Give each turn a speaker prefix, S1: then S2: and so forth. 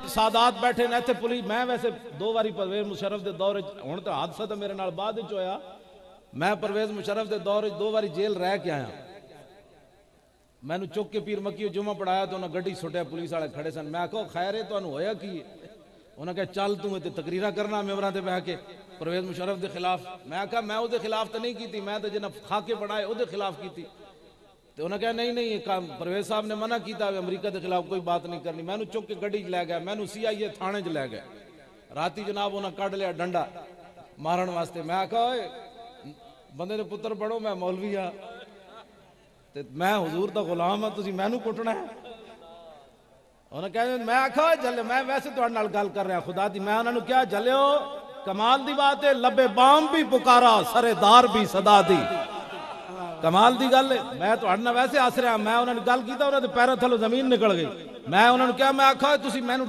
S1: सादात बैठे ने इत्थे पुलिस। मैं वैसे 2 बारी परवेज मुशर्रफ के दौर हुण तो हादसा तो मेरे नाल बाद विच होया। मैं परवेज मुशर्रफ के दौर 2 बारी जेल रह के आया। मैनू चुक के पीर मक्की जुमा पढ़ाया तो उन्हें गड्डी सुटिया, पुलिस वाले खड़े सन। मैं आखो खैर है तुहानू होया की? उन्हें कहा चल तू इत्थे तकरीरा करना मेंबरां ते बह के परवेज मुशर्रफ के खिलाफ। मैं आखा मैं उहदे खिलाफ तो नहीं की, मैं तो जिन्हें खाके बनाए उहदे खिलाफ की। तो उन्हें कहा नहीं नहीं परवेज साहब ने मना किया अमरीका के खिलाफ कोई बात नहीं करनी। मैनू चुक के गड्डी च लै गया, मैनू CIA थाने च लै गया। राती जनाब उन्हें कढ़ लिया डंडा मारन वास्ते। मैं आखा बंदे दे पुत्र बड़ो, मैं मौलवी हाँ ते मैं हुजूर दा गुलाम हाँ, तुसीं मैनू कुटना है? उन्हें कहा मैं आखा जले मैं वैसे तुहाडे नाल गल कर रहा खुदा दी। मैं उन्होंने क्या जलियो कमाल दी बात है, लबे बाम भी पुकारा सरेदार भी सदा दी। कमाल दी गल है। मैं तुहाडे नाल वैसे हस रहा। मैं उन्होंने गल की, उन्होंने पैरों थल्लों जमीन निकल गई। मैं उन्होंने क्या मैं आखा तुसीं मैनू